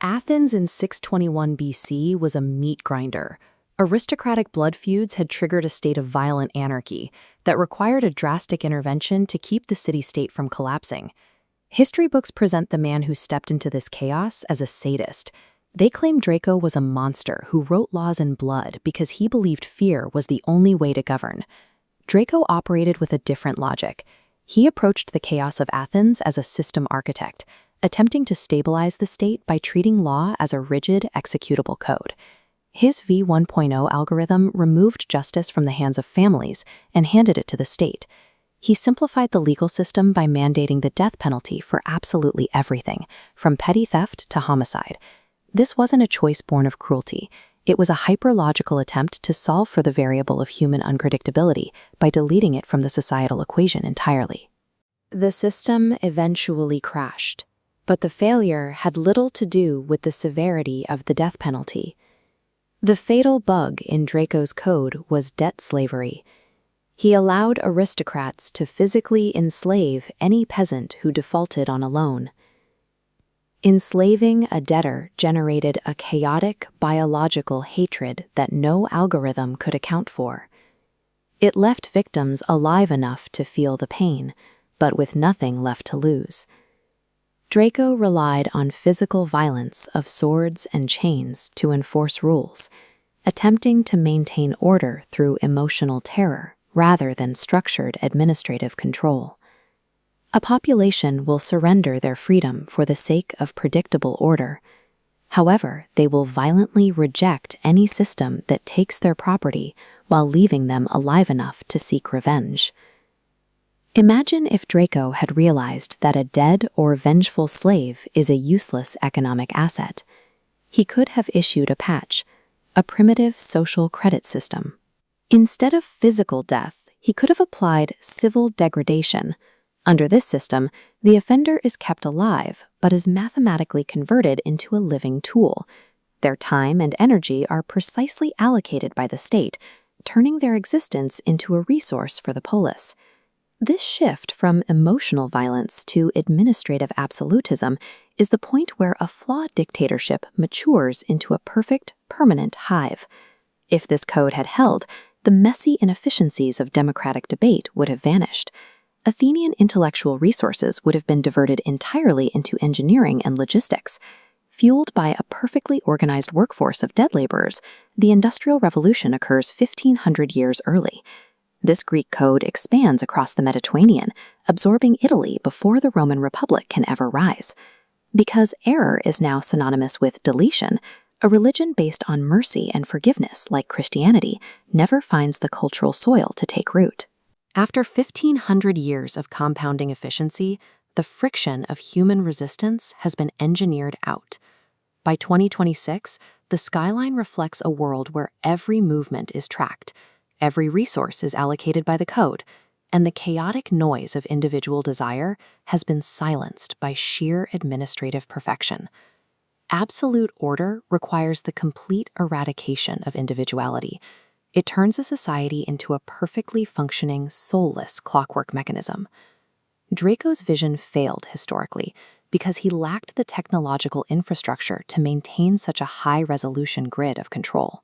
Athens in 621 BC was a meat grinder. Aristocratic blood feuds had triggered a state of violent anarchy that required a drastic intervention to keep the city-state from collapsing. History books present the man who stepped into this chaos as a sadist. They claim Draco was a monster who wrote laws in blood because he believed fear was the only way to govern. Draco operated with a different logic. He approached the chaos of Athens as a system architect, attempting to stabilize the state by treating law as a rigid, executable code. His V1.0 algorithm removed justice from the hands of families and handed it to the state. He simplified the legal system by mandating the death penalty for absolutely everything, from petty theft to homicide. This wasn't a choice born of cruelty. It was a hyper-logical attempt to solve for the variable of human unpredictability by deleting it from the societal equation entirely. The system eventually crashed, but the failure had little to do with the severity of the death penalty. The fatal bug in Draco's code was debt slavery. He allowed aristocrats to physically enslave any peasant who defaulted on a loan. Enslaving a debtor generated a chaotic biological hatred that no algorithm could account for. It left victims alive enough to feel the pain, but with nothing left to lose. Draco relied on physical violence of swords and chains to enforce rules, attempting to maintain order through emotional terror rather than structured administrative control. A population will surrender their freedom for the sake of predictable order. However, they will violently reject any system that takes their property while leaving them alive enough to seek revenge. Imagine if Draco had realized that a dead or vengeful slave is a useless economic asset. He could have issued a patch, a primitive social credit system. Instead of physical death, he could have applied civil degradation. Under this system, the offender is kept alive but is mathematically converted into a living tool. Their time and energy are precisely allocated by the state, turning their existence into a resource for the polis. This shift from emotional violence to administrative absolutism is the point where a flawed dictatorship matures into a perfect, permanent hive. If this code had held, the messy inefficiencies of democratic debate would have vanished. Athenian intellectual resources would have been diverted entirely into engineering and logistics. Fueled by a perfectly organized workforce of dead laborers, the Industrial Revolution occurs 1,500 years early. This Greek code expands across the Mediterranean, absorbing Italy before the Roman Republic can ever rise. Because error is now synonymous with deletion, a religion based on mercy and forgiveness, like Christianity, never finds the cultural soil to take root. After 1,500 years of compounding efficiency, the friction of human resistance has been engineered out. By 2026, the skyline reflects a world where every movement is tracked, every resource is allocated by the code, and the chaotic noise of individual desire has been silenced by sheer administrative perfection. Absolute order requires the complete eradication of individuality. It turns a society into a perfectly functioning, soulless clockwork mechanism. Draco's vision failed historically because he lacked the technological infrastructure to maintain such a high-resolution grid of control.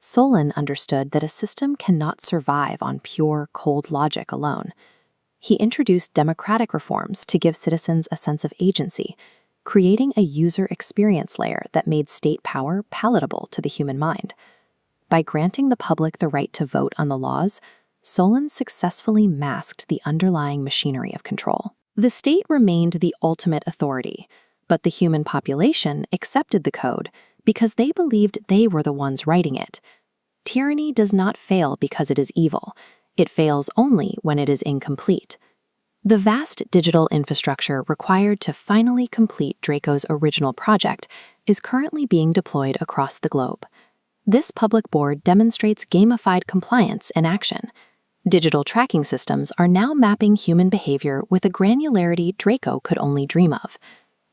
Solon understood that a system cannot survive on pure, cold logic alone. He introduced democratic reforms to give citizens a sense of agency, creating a user experience layer that made state power palatable to the human mind. By granting the public the right to vote on the laws, Solon successfully masked the underlying machinery of control. The state remained the ultimate authority, but the human population accepted the code because they believed they were the ones writing it. Tyranny does not fail because it is evil. It fails only when it is incomplete. The vast digital infrastructure required to finally complete Draco's original project is currently being deployed across the globe. This public board demonstrates gamified compliance in action. Digital tracking systems are now mapping human behavior with a granularity Draco could only dream of.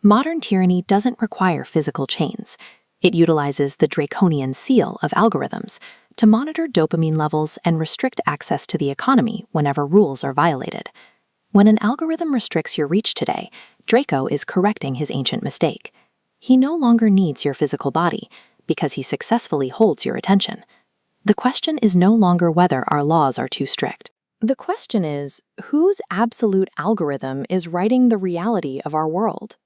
Modern tyranny doesn't require physical chains. It utilizes the draconian seal of algorithms to monitor dopamine levels and restrict access to the economy whenever rules are violated. When an algorithm restricts your reach today, Draco is correcting his ancient mistake. He no longer needs your physical body because he successfully holds your attention. The question is no longer whether our laws are too strict. The question is, whose absolute algorithm is writing the reality of our world?